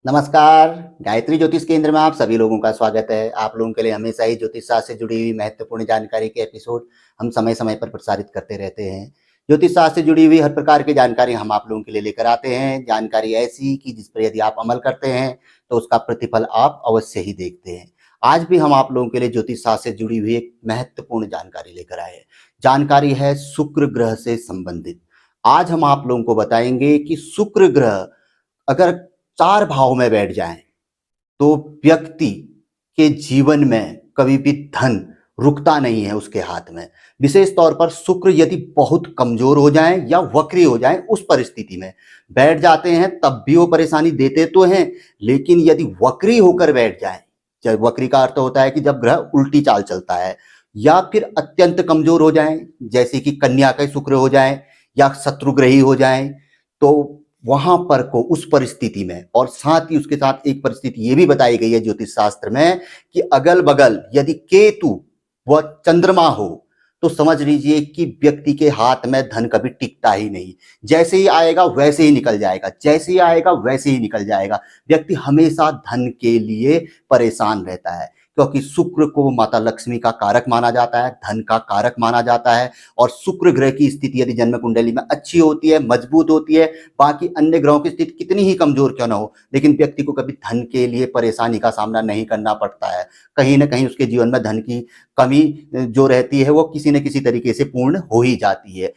नमस्कार। गायत्री ज्योतिष केंद्र में आप सभी लोगों का स्वागत है। आप लोगों के लिए हमेशा ही ज्योतिष शास्त्र से जुड़ी हुई महत्वपूर्ण जानकारी के एपिसोड हम समय समय पर प्रसारित करते रहते हैं। ज्योतिष शास्त्र से जुड़ी हुई हर प्रकार की जानकारी हम आप लोगों के लिए लेकर आते हैं। जानकारी ऐसी कि जिस पर यदि आप अमल करते हैं तो उसका प्रतिफल आप अवश्य ही देखते हैं। आज भी हम आप लोगों के लिए ज्योतिष शास्त्र से जुड़ी हुई एक महत्वपूर्ण जानकारी लेकर आए हैं। जानकारी है शुक्र ग्रह से संबंधित। आज हम आप लोगों को बताएंगे कि शुक्र ग्रह अगर 4 भाव में बैठ जाएं तो व्यक्ति के जीवन में कभी भी धन रुकता नहीं है उसके हाथ में। विशेष तौर पर शुक्र यदि बहुत कमजोर हो जाएं या वक्री हो जाएं, उस परिस्थिति में बैठ जाते हैं तब भी वो परेशानी देते तो हैं, लेकिन यदि वक्री होकर बैठ जाएं, जब वक्री का अर्थ होता है कि जब ग्रह उल्टी चाल चलता है, या फिर अत्यंत कमजोर हो जाएं, जैसे कि कन्या के शुक्र हो जाएं या शत्रुग्रही हो जाएं, तो वहां पर को उस परिस्थिति में, और साथ ही उसके साथ एक परिस्थिति ये भी बताई गई है ज्योतिष शास्त्र में कि अगल बगल यदि केतु व चंद्रमा हो तो समझ लीजिए कि व्यक्ति के हाथ में धन कभी टिकता ही नहीं। जैसे ही आएगा वैसे ही निकल जाएगा, जैसे ही आएगा वैसे ही निकल जाएगा। व्यक्ति हमेशा धन के लिए परेशान रहता है, क्योंकि शुक्र को माता लक्ष्मी का कारक माना जाता है, धन का कारक माना जाता है। और शुक्र ग्रह की स्थिति यदि जन्म कुंडली में अच्छी होती है, मजबूत होती है, बाकी अन्य ग्रहों की स्थिति कितनी ही कमजोर क्यों ना हो, लेकिन व्यक्ति को कभी धन के लिए परेशानी का सामना नहीं करना पड़ता है। कहीं ना कहीं उसके जीवन में धन की कमी जो रहती है वो किसी न किसी तरीके से पूर्ण हो ही जाती है।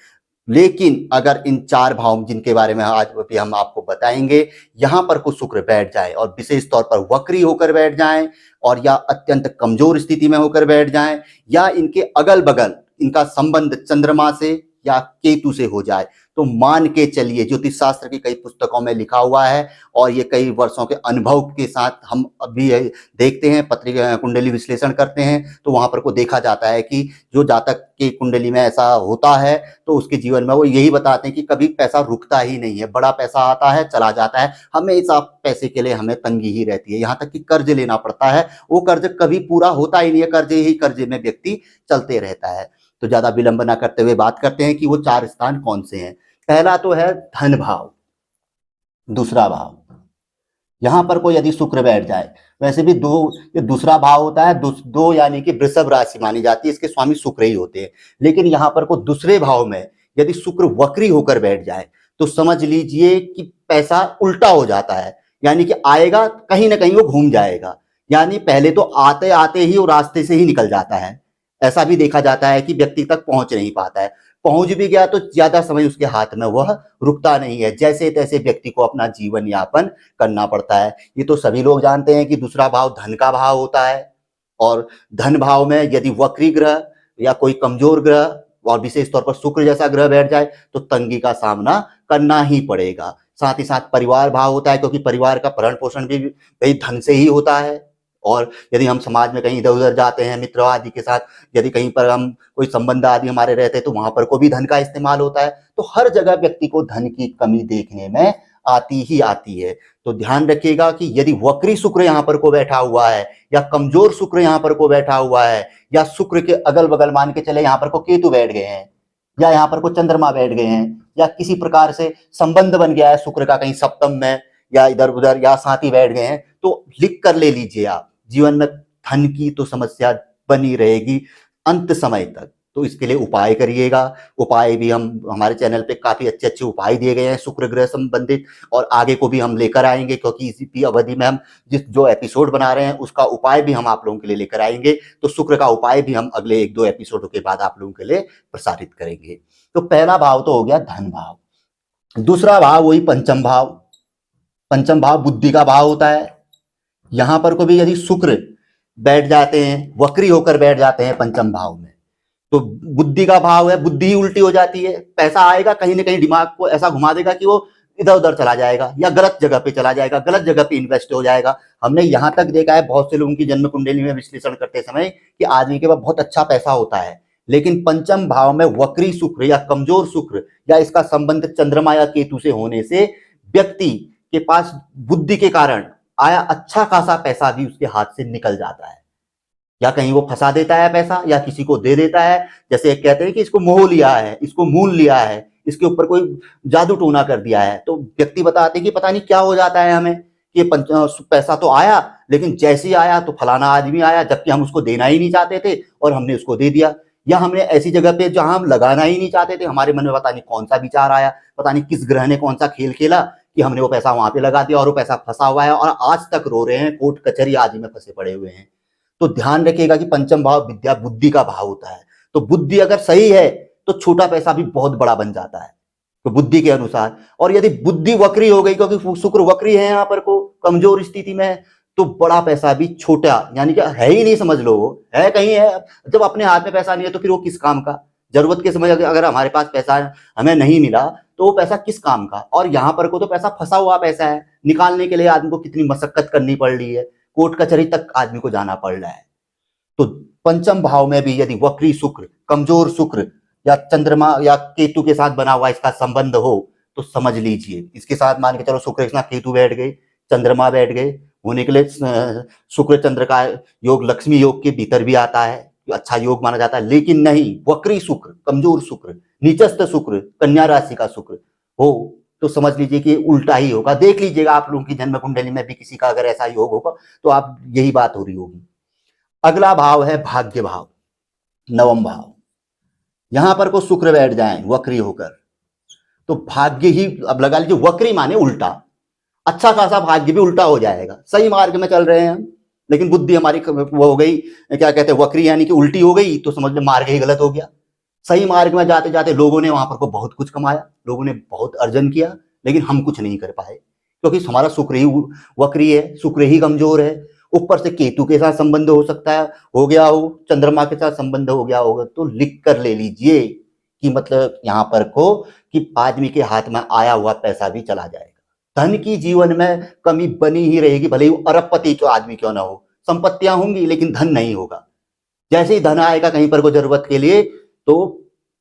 लेकिन अगर इन 4 भाव जिनके बारे में आज भी हम आपको बताएंगे, यहां पर कुछ शुक्र बैठ जाए और विशेष तौर पर वक्री होकर बैठ जाएं, और या अत्यंत कमजोर स्थिति में होकर बैठ जाएं, या इनके अगल बगल इनका संबंध चंद्रमा से या केतु से हो जाए, तो मान के चलिए ज्योतिष शास्त्र की कई पुस्तकों में लिखा हुआ है और ये कई वर्षों के अनुभव के साथ हम अभी देखते हैं, पत्रिका कुंडली विश्लेषण करते हैं, तो वहां पर को देखा जाता है कि जो जातक की कुंडली में ऐसा होता है तो उसके जीवन में वो यही बताते हैं कि कभी पैसा रुकता ही नहीं है, बड़ा पैसा आता है चला जाता है, हमेशा पैसे के लिए हमें तंगी ही रहती है, यहाँ तक कि कर्ज लेना पड़ता है, वो कर्ज कभी पूरा होता ही नहीं है, कर्जे ही कर्जे में व्यक्ति चलते रहता है। तो ज्यादा विलंब ना करते हुए बात करते हैं कि वो 4 स्थान कौन से हैं। पहला तो है धन भाव, दूसरा भाव, यहां पर कोई यदि शुक्र बैठ जाए, वैसे भी दो, ये दूसरा भाव होता है, दो यानी कि वृषभ राशि मानी जाती है, इसके स्वामी शुक्र ही होते हैं, लेकिन यहां पर को दूसरे भाव में यदि शुक्र वक्री होकर बैठ जाए तो समझ लीजिए कि पैसा उल्टा हो जाता है, यानी कि आएगा कहीं ना कहीं वो घूम जाएगा, यानी पहले तो आते आते ही वो रास्ते से ही निकल जाता है। ऐसा भी देखा जाता है कि व्यक्ति तक पहुंच नहीं पाता है, पहुंच भी गया तो ज्यादा समय उसके हाथ में वह रुकता नहीं है, जैसे तैसे व्यक्ति को अपना जीवन यापन करना पड़ता है। ये तो सभी लोग जानते हैं कि दूसरा भाव धन का भाव होता है, और धन भाव में यदि वक्री ग्रह या कोई कमजोर ग्रह और विशेष तौर पर शुक्र जैसा ग्रह बैठ जाए तो तंगी का सामना करना ही पड़ेगा। साथ ही साथ परिवार भाव होता है, क्योंकि परिवार का भरण पोषण भी भाई धन से ही होता है, और यदि हम समाज में कहीं इधर उधर जाते हैं मित्र आदि के साथ, यदि कहीं पर हम कोई संबंध आदि हमारे रहते हैं तो वहां पर को भी धन का इस्तेमाल होता है, तो हर जगह व्यक्ति को धन की कमी देखने में आती ही आती है। तो ध्यान रखिएगा कि यदि वक्री शुक्र यहाँ पर को बैठा हुआ है, या कमजोर शुक्र यहाँ पर को बैठा हुआ है, या शुक्र के अगल बगल मान के चले यहाँ पर को केतु बैठ गए हैं, या यहाँ पर को चंद्रमा बैठ गए हैं, या किसी प्रकार से संबंध बन गया है शुक्र का कहीं सप्तम में या इधर उधर, या साथी बैठ गए हैं, तो लिख कर ले लीजिए आप, जीवन में धन की तो समस्या बनी रहेगी अंत समय तक। तो इसके लिए उपाय करिएगा। उपाय भी हम हमारे चैनल पे काफी अच्छे अच्छे उपाय दिए गए हैं शुक्र ग्रह संबंधित, और आगे को भी हम लेकर आएंगे, क्योंकि इसी अवधि में हम जो एपिसोड बना रहे हैं उसका उपाय भी हम आप लोगों के लिए लेकर आएंगे। तो शुक्र का उपाय भी हम अगले 1-2 एपिसोडों के बाद आप लोगों के लिए प्रसारित करेंगे। तो पहला भाव तो हो गया धन भाव। दूसरा भाव वही पंचम भाव। पंचम भाव बुद्धि का भाव होता है। यहां पर को भी यदि शुक्र बैठ जाते हैं, वक्री होकर बैठ जाते हैं पंचम भाव में, तो बुद्धि का भाव है, बुद्धि ही उल्टी हो जाती है, पैसा आएगा कहीं ना कहीं दिमाग को ऐसा घुमा देगा कि वो इधर उधर चला जाएगा, या गलत जगह पे चला जाएगा, गलत जगह पे इन्वेस्ट हो जाएगा। हमने यहां तक देखा है बहुत से लोगों की जन्म कुंडली में विश्लेषण करते समय कि आदमी के पास बहुत अच्छा पैसा होता है, लेकिन पंचम भाव में वक्री शुक्र या कमजोर शुक्र या इसका संबंध चंद्रमा या केतु से होने से व्यक्ति के पास बुद्धि के कारण आया अच्छा खासा पैसा भी उसके हाथ से निकल जाता है, या कहीं वो फंसा देता है पैसा, या किसी को दे देता है। जैसे कहते हैं कि इसको मोह लिया है, इसको मूल लिया है, इसके ऊपर कोई जादू टोना कर दिया है, तो व्यक्ति बताते हैं कि पता नहीं क्या हो जाता है हमें, कि पैसा तो आया, लेकिन जैसे ही आया तो फलाना आदमी आया, जबकि हम उसको देना ही नहीं चाहते थे और हमने उसको दे दिया। या हमने ऐसी जगह पे जहां हम लगाना ही नहीं चाहते थे, हमारे मन में पता नहीं कौन सा विचार आया, पता नहीं किस ग्रह ने कौन सा खेल खेला कि हमने वो पैसा वहां पे लगा दिया और वो पैसा फंसा हुआ है और आज तक रो रहे हैं, कोर्ट कचहरी आदि में फंसे पड़े हुए हैं। तो ध्यान रखिएगा कि पंचम भाव विद्या बुद्धि का भाव होता है। तो बुद्धि अगर सही है तो छोटा पैसा भी बहुत बड़ा बन जाता है, तो बुद्धि के अनुसार। और यदि बुद्धि वक्री हो गई, क्योंकि शुक्र वक्री है यहाँ पर को कमजोर स्थिति में, तो बड़ा पैसा भी छोटा, यानी कि है ही नहीं, समझ लो है कहीं है। जब अपने हाथ में पैसा नहीं है तो फिर वो किस काम का। जरूरत के समय अगर हमारे पास पैसा हमें नहीं मिला तो वो पैसा किस काम का। और यहाँ पर को तो पैसा फंसा हुआ पैसा है, निकालने के लिए आदमी को कितनी मशक्कत करनी पड़ रही है, कोर्ट कचहरी तक आदमी को जाना पड़ रहा है। तो पंचम भाव में भी यदि वक्री शुक्र, कमजोर शुक्र या चंद्रमा या केतु के साथ बना हुआ इसका संबंध हो तो समझ लीजिए इसके साथ मान के चलो शुक्र के साथ केतु बैठ गए, चंद्रमा बैठ गए, होने के लिए शुक्र चंद्र का योग लक्ष्मी योग के भीतर भी आता है, अच्छा योग माना जाता है। लेकिन नहीं, वक्री शुक्र, कमजोर शुक्र, नीचस्थ शुक्र, कन्या राशि का शुक्र हो तो समझ लीजिए कि उल्टा ही होगा। देख लीजिएगा आप लोगों की जन्म कुंडली में भी किसी का अगर ऐसा योग होगा तो आप यही बात हो रही होगी। अगला भाव है भाग्य भाव, नवम भाव। यहां पर को शुक्र बैठ जाए वक्री होकर तो भाग्य ही, अब लगा लीजिए वक्री माने उल्टा, अच्छा खासा भाग्य भी उल्टा हो जाएगा। सही मार्ग में चल रहे हैं हम, लेकिन बुद्धि हमारी वो हो गई, क्या कहते हैं, वक्री यानी कि उल्टी हो गई, तो समझ लो मार्ग ही गलत हो गया। सही मार्ग में जाते जाते लोगों ने वहां पर को बहुत कुछ कमाया, लोगों ने बहुत अर्जन किया, लेकिन हम कुछ नहीं कर पाए क्योंकि हमारा शुक्र ही वक्री है, शुक्र ही कमजोर है। ऊपर से केतु के साथ संबंध हो सकता है, हो गया हो, चंद्रमा के साथ संबंध हो गया होगा, तो लिख कर ले लीजिए कि मतलब यहाँ पर को कि आदमी के हाथ में आया हुआ पैसा भी चला जाएगा। धन की जीवन में कमी बनी ही रहेगी, भले ही अरबपति क्यों आदमी क्यों ना हो, संपत्तियां होंगी लेकिन धन नहीं होगा। जैसे ही धन आएगा कहीं पर को जरूरत के लिए तो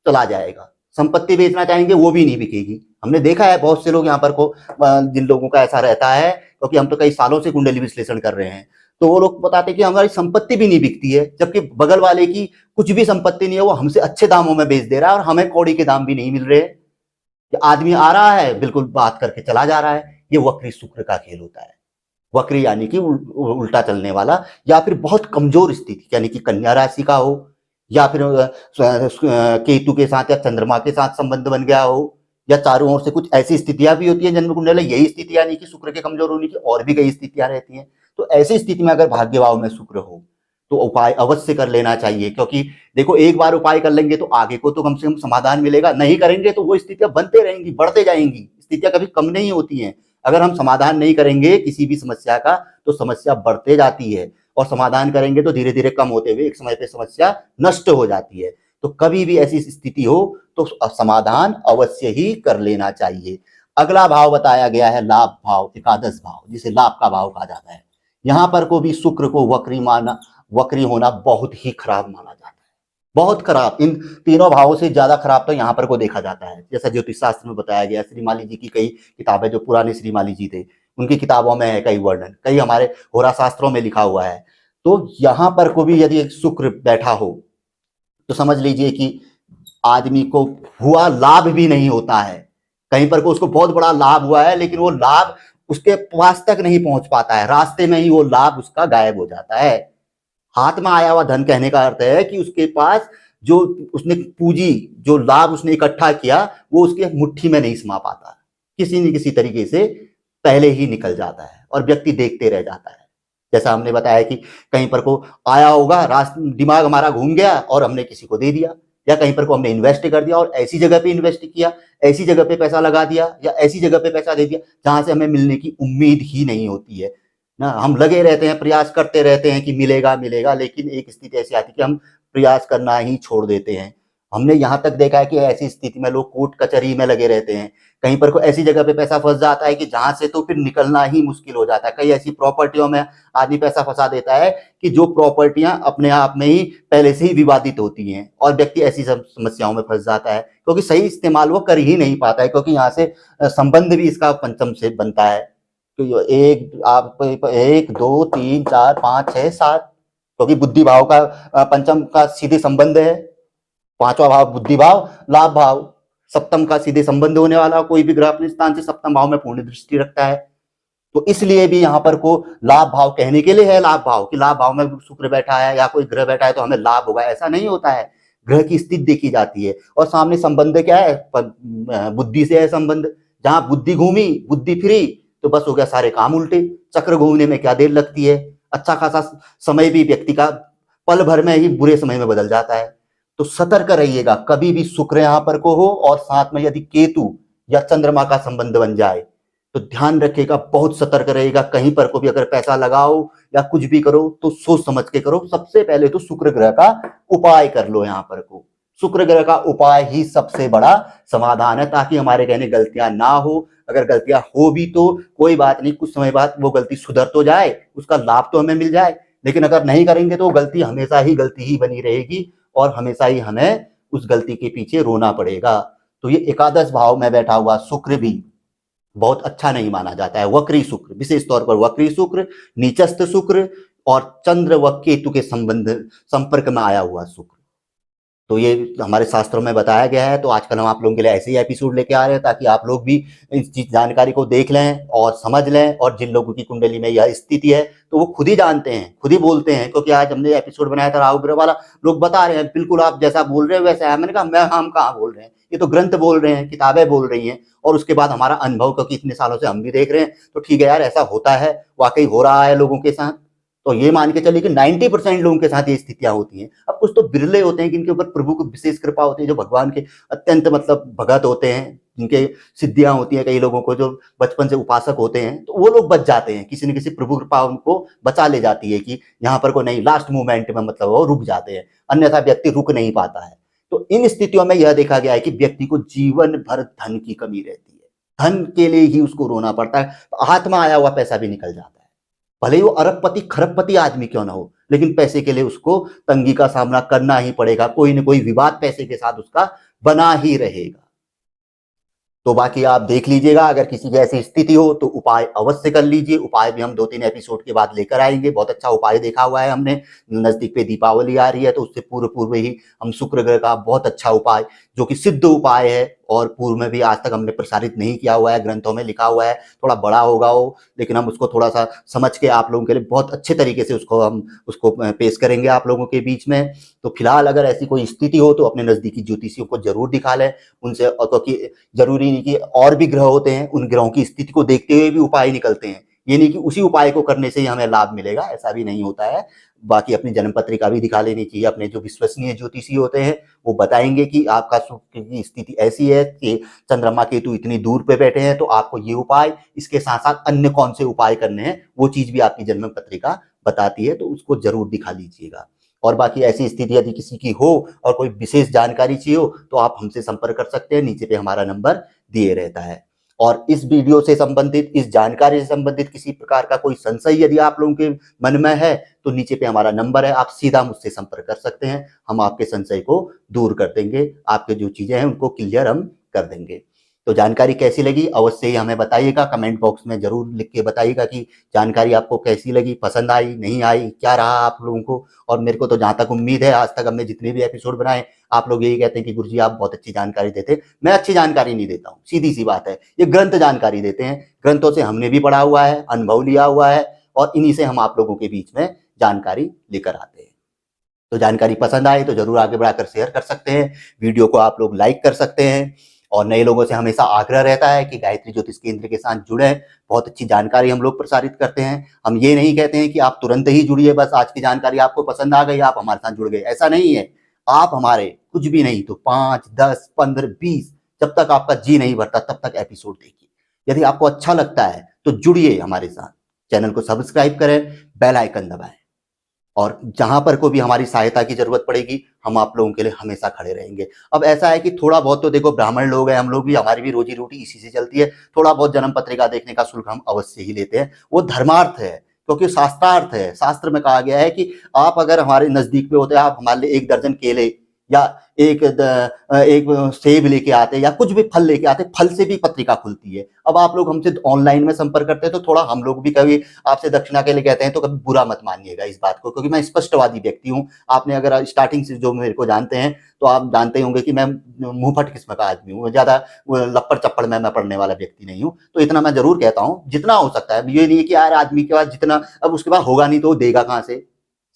चला जाएगा। संपत्ति बेचना चाहेंगे वो भी नहीं बिकेगी। हमने देखा है बहुत से लोग यहाँ पर को, जिन लोगों का ऐसा रहता है, क्योंकि हम तो कई सालों से कुंडली विश्लेषण कर रहे हैं, तो वो लोग बताते हैं कि हमारी संपत्ति भी नहीं बिकती है, जबकि बगल वाले की कुछ भी संपत्ति नहीं है, वो हमसे अच्छे दामों में बेच दे रहा है और हमें कौड़ी के दाम भी नहीं मिल रहे। आदमी आ रहा है, बिल्कुल बात करके चला जा रहा है। ये वक्री शुक्र का खेल होता है। वक्री यानी कि उल्टा चलने वाला, या फिर बहुत कमजोर स्थिति यानी कि कन्या राशि का हो, या फिर केतु के साथ या चंद्रमा के साथ संबंध बन गया हो, या चारों ओर से कुछ ऐसी स्थितियां भी होती है जन्म कुंडली में। यही स्थितियां नहीं कि शुक्र के कमजोर होने की, और भी कई स्थितियां रहती हैं। तो ऐसी स्थिति में अगर भाग्य भाव में शुक्र हो तो उपाय अवश्य कर लेना चाहिए, क्योंकि देखो एक बार उपाय कर लेंगे तो आगे को तो कम से कम समाधान मिलेगा, नहीं करेंगे तो वो स्थितियां बनते रहेंगी, बढ़ते जाएंगी। स्थितियां कभी कम नहीं होती हैं। अगर हम समाधान नहीं करेंगे किसी भी समस्या का तो समस्या बढ़ते जाती है, और समाधान करेंगे तो धीरे धीरे कम होते हुए एक समय पे समस्या नष्ट हो जाती है। तो कभी भी ऐसी स्थिति हो तो समाधान अवश्य ही कर लेना चाहिए। अगला भाव बताया गया है लाभ भाव, एकादश भाव, जिसे लाभ का भाव कहा जाता है। यहां पर को भी शुक्र को वक्री होना बहुत ही खराब माना जाता है, बहुत खराब। इन तीनों भावों से ज्यादा खराब तो यहाँ पर को देखा जाता है। जैसा ज्योतिष शास्त्र में बताया गया, श्रीमाली जी की कई किताबें, जो पुराने श्रीमाली जी थे उनकी किताबों में है कई वर्णन, कई हमारे होरा शास्त्रों में लिखा हुआ है। तो यहाँ पर को भी यदि एक शुक्र बैठा हो तो समझ लीजिए कि आदमी को हुआ लाभ भी नहीं होता है। कहीं पर को उसको बहुत बड़ा लाभ हुआ है, लेकिन वो लाभ उसके पास तक नहीं पहुंच पाता है, रास्ते में ही वो लाभ उसका गायब हो जाता है। हाथ में आया हुआ धन कहने का अर्थ है कि उसके पास जो उसने पूंजी, जो लाभ उसने इकट्ठा किया, वो उसके मुट्ठी में नहीं समा पाता, किसी न किसी तरीके से पहले ही निकल जाता है और व्यक्ति देखते रह जाता है। जैसा हमने बताया कि कहीं पर को आया होगा, दिमाग हमारा घूम गया और हमने किसी को दे दिया, या कहीं पर को हमने इन्वेस्ट कर दिया और ऐसी जगह पे इन्वेस्ट किया, ऐसी जगह पे पैसा लगा दिया, या ऐसी जगह पे पैसा दे दिया जहां से हमें मिलने की उम्मीद ही नहीं होती है ना। हम लगे रहते हैं, प्रयास करते रहते हैं कि मिलेगा मिलेगा, लेकिन एक स्थिति ऐसी आती है कि हम प्रयास करना ही छोड़ देते हैं। हमने यहाँ तक देखा है कि ऐसी स्थिति में लोग कोर्ट कचहरी में लगे रहते हैं, कहीं पर कोई ऐसी जगह पे पैसा फंस जाता है कि जहां से तो फिर निकलना ही मुश्किल हो जाता है। कई ऐसी प्रॉपर्टियों में आदमी पैसा फंसा देता है कि जो प्रॉपर्टियां अपने आप में ही पहले से ही विवादित होती हैं, और व्यक्ति ऐसी समस्याओं में फंस जाता है क्योंकि सही इस्तेमाल वो कर ही नहीं पाता है, क्योंकि यहाँ से संबंध भी इसका पंचम से बनता है। तो एक दो तीन चार पांच छह सात, क्योंकि बुद्धि भाव का पंचम का सीधे संबंध है, पांचवा भाव बुद्धि भाव, लाभ भाव, सप्तम का सीधे संबंध होने वाला कोई भी ग्रह अपने स्थान से सप्तम भाव में पूर्ण दृष्टि रखता है। तो इसलिए भी यहाँ पर को लाभ भाव कहने के लिए है, लाभ भाव कि लाभ भाव में शुक्र बैठा है या कोई ग्रह बैठा है तो हमें लाभ होगा, ऐसा नहीं होता है। ग्रह की स्थिति देखी जाती है और सामने संबंध क्या है, बुद्धि से है संबंध। जहां बुद्धि घूमी, बुद्धि फिरी, तो बस हो गया सारे काम उल्टे। चक्र घूमने में क्या देर लगती है, अच्छा खासा समय भी व्यक्ति का पल भर में ही बुरे समय में बदल जाता है। तो सतर्क रहिएगा, कभी भी शुक्र यहां पर को हो और साथ में यदि केतु या चंद्रमा का संबंध बन जाए तो ध्यान रखिएगा, बहुत सतर्क रहेगा। कहीं पर को भी अगर पैसा लगाओ या कुछ भी करो तो सोच समझ के करो। सबसे पहले तो शुक्र ग्रह का उपाय कर लो। यहाँ पर को शुक्र ग्रह का उपाय ही सबसे बड़ा समाधान है, ताकि हमारे कहने गलतियां ना हो। अगर गलतियां हो भी तो कोई बात नहीं, कुछ समय बाद वो गलती सुधर तो जाए, उसका लाभ तो हमें मिल जाए। लेकिन अगर नहीं करेंगे तो गलती हमेशा ही गलती ही बनी रहेगी और हमेशा ही हमें उस गलती के पीछे रोना पड़ेगा। तो ये एकादश भाव में बैठा हुआ शुक्र भी बहुत अच्छा नहीं माना जाता है। वक्री शुक्र, विशेष तौर पर वक्री शुक्र, नीचस्थ शुक्र और चंद्र व केतु के संपर्क में आया हुआ शुक्र, तो ये हमारे शास्त्रों में बताया गया है। तो आजकल हम आप लोगों के लिए ऐसे ही एपिसोड लेके आ रहे हैं ताकि आप लोग भी इस चीज जानकारी को देख लें और समझ लें। और जिन लोगों की कुंडली में यह स्थिति है तो वो खुद ही जानते हैं, खुद ही बोलते हैं। क्योंकि आज हमने एपिसोड बनाया था राहु ग्रह वाला, लोग बता रहे हैं बिल्कुल आप जैसा बोल रहे हो वैसा है। मैंने कहा हम कहाँ बोल रहे हैं, ये तो ग्रंथ बोल रहे हैं, किताबें बोल रही हैं। और उसके बाद हमारा अनुभव, क्योंकि इतने सालों से हम भी देख रहे हैं, तो ठीक है यार, ऐसा होता है, वाकई हो रहा है लोगों के साथ। तो ये मान के चलिए कि 90% लोगों के साथ ये स्थितियां होती हैं। अब कुछ तो बिरले होते हैं जिनके ऊपर प्रभु की विशेष कृपा होती है, जो भगवान के अत्यंत मतलब भगत होते हैं, जिनके सिद्धियां होती हैं। कई लोगों को जो बचपन से उपासक होते हैं तो वो लोग बच जाते हैं, किसी न किसी प्रभु कृपा उनको बचा ले जाती है कि यहाँ पर को नहीं, लास्ट मोमेंट में मतलब वो रुक जाते हैं, अन्यथा व्यक्ति रुक नहीं पाता है। तो इन स्थितियों में यह देखा गया है कि व्यक्ति को जीवन भर धन की कमी रहती है, धन के लिए ही उसको रोना पड़ता है। हाथ में आया हुआ पैसा भी निकल जाता है, भले ही वो अरबपति खरबपति आदमी क्यों ना हो, लेकिन पैसे के लिए उसको तंगी का सामना करना ही पड़ेगा। कोई न कोई विवाद पैसे के साथ उसका बना ही रहेगा। तो बाकी आप देख लीजिएगा, अगर किसी की ऐसी स्थिति हो तो उपाय अवश्य कर लीजिए। उपाय भी हम 2-3 एपिसोड के बाद लेकर आएंगे। बहुत अच्छा उपाय देखा हुआ है हमने, नजदीक पे दीपावली आ रही है तो उससे पूर्व पूर्व ही हम शुक्र ग्रह का बहुत अच्छा उपाय, जो कि सिद्ध उपाय है और पूर्व में भी आज तक हमने प्रसारित नहीं किया हुआ है, ग्रंथों में लिखा हुआ है, थोड़ा बड़ा होगा वो, लेकिन हम उसको थोड़ा सा समझ के आप लोगों के लिए बहुत अच्छे तरीके से उसको पेश करेंगे आप लोगों के बीच में। तो फिलहाल अगर ऐसी कोई स्थिति हो तो अपने नजदीकी ज्योतिषियों को जरूर दिखा लें उनसे, क्योंकि जरूरी नहीं कि और भी ग्रह होते हैं, उन ग्रहों की स्थिति को देखते हुए भी उपाय निकलते हैं। ये नहीं कि उसी उपाय को करने से ही हमें लाभ मिलेगा, ऐसा भी नहीं होता है। बाकी अपनी जन्म पत्रिका भी दिखा लेनी चाहिए। अपने जो विश्वसनीय ज्योतिषी होते हैं वो बताएंगे कि आपका शुक्र की स्थिति ऐसी है कि चंद्रमा केतु इतनी दूर पे बैठे हैं, तो आपको ये उपाय, इसके साथ साथ अन्य कौन से उपाय करने हैं, वो चीज भी आपकी जन्म पत्रिका बताती है। तो उसको जरूर दिखा लीजिएगा। और बाकी ऐसी स्थिति यदि किसी की हो और कोई विशेष जानकारी चाहिए हो तो आप हमसे संपर्क कर सकते हैं, नीचे पे हमारा नंबर दिए रहता है। और इस वीडियो से संबंधित, इस जानकारी से संबंधित किसी प्रकार का कोई संशय यदि आप लोगों के मन में है तो नीचे पे हमारा नंबर है, आप सीधा मुझसे संपर्क कर सकते हैं। हम आपके संशय को दूर कर देंगे, आपके जो चीजें हैं उनको क्लियर हम कर देंगे। तो जानकारी कैसी लगी अवश्य ही हमें बताइएगा, कमेंट बॉक्स में जरूर लिख के बताइएगा कि जानकारी आपको कैसी लगी, पसंद आई, नहीं आई, क्या रहा आप लोगों को। और मेरे को तो जहां तक उम्मीद है, आज तक हमने जितने भी एपिसोड बनाए आप लोग यही कहते हैं कि गुरुजी आप बहुत अच्छी जानकारी देते हैं। मैं अच्छी जानकारी नहीं देता हूँ, सीधी सी बात है, ये ग्रंथ जानकारी देते हैं। ग्रंथों से हमने भी पढ़ा हुआ है, अनुभव लिया हुआ है और इन्हीं से हम आप लोगों के बीच में जानकारी लेकर आते हैं। तो जानकारी पसंद आए तो जरूर आगे बढ़ाकर शेयर कर सकते हैं, वीडियो को आप लोग लाइक कर सकते हैं। और नए लोगों से हमेशा आग्रह रहता है कि गायत्री ज्योतिष केंद्र के साथ जुड़े, बहुत अच्छी जानकारी हम लोग प्रसारित करते हैं। हम ये नहीं कहते हैं कि आप तुरंत ही जुड़िए, बस आज की जानकारी आपको पसंद आ गई आप हमारे साथ जुड़ गए, ऐसा नहीं है। आप हमारे कुछ भी नहीं तो 5, 10, 15, 20, जब तक आपका जी नहीं भरता तब तक एपिसोड देखिए। यदि आपको अच्छा लगता है तो जुड़िए हमारे साथ, चैनल को सब्सक्राइब करें, बेल आइकन दबाएं और जहां पर को भी हमारी सहायता की जरूरत पड़ेगी हम आप लोगों के लिए हमेशा खड़े रहेंगे। अब ऐसा है कि थोड़ा बहुत तो देखो, ब्राह्मण लोग हैं हम लोग भी, हमारी भी रोजी रोटी इसी से चलती है। थोड़ा बहुत जन्म पत्रिका देखने का शुल्क हम अवश्य ही लेते हैं, वो धर्मार्थ है, क्योंकि शास्त्रार्थ है। शास्त्र में कहा गया है कि आप अगर हमारे नजदीक पे होते हैं, आप हमारे लिए 1 दर्जन केले या एक सेब लेके आते या कुछ भी फल लेके आते, फल से भी पत्रिका खुलती है। अब आप लोग हमसे ऑनलाइन में संपर्क करते हैं तो थोड़ा हम लोग भी कभी आपसे दक्षिणा के लिए कहते हैं तो कभी बुरा मत मानिएगा इस बात को, क्योंकि मैं स्पष्टवादी व्यक्ति हूँ। आपने अगर स्टार्टिंग से जो मेरे को जानते हैं तो आप जानते होंगे कि मैं मुंहफट किस्म का आदमी हूँ, ज्यादा लप्पड़ चप्पड़ में मैं पढ़ने वाला व्यक्ति नहीं हूँ। तो इतना मैं जरूर कहता हूँ जितना हो सकता है। ये नहीं है कि यार आदमी के पास जितना, अब उसके पास होगा नहीं तो वो देगा कहाँ से।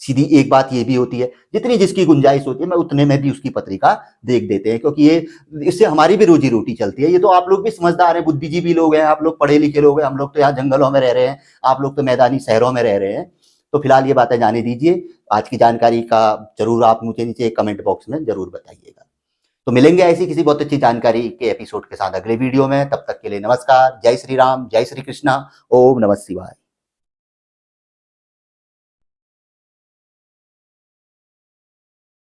सीधी एक बात ये भी होती है, जितनी जिसकी गुंजाइश होती है मैं उतने में भी उसकी पत्रिका देख देते हैं, क्योंकि ये इससे हमारी भी रोजी रोटी चलती है। ये तो आप लोग भी समझदार हैं, बुद्धिजीवी लोग हैं, आप लोग पढ़े लिखे लोग हैं, हम लोग तो यहाँ जंगलों में रह रहे हैं, आप लोग तो मैदानी शहरों में रह रहे हैं। तो फिलहाल ये बातें जाने दीजिए। आज की जानकारी का जरूर आप मुझे नीचे कमेंट बॉक्स में जरूर बताइएगा। तो मिलेंगे ऐसी किसी बहुत अच्छी जानकारी के एपिसोड के साथ अगले वीडियो में। तब तक के लिए नमस्कार, जय श्री राम, जय श्री कृष्णा, ओम नमः शिवाय।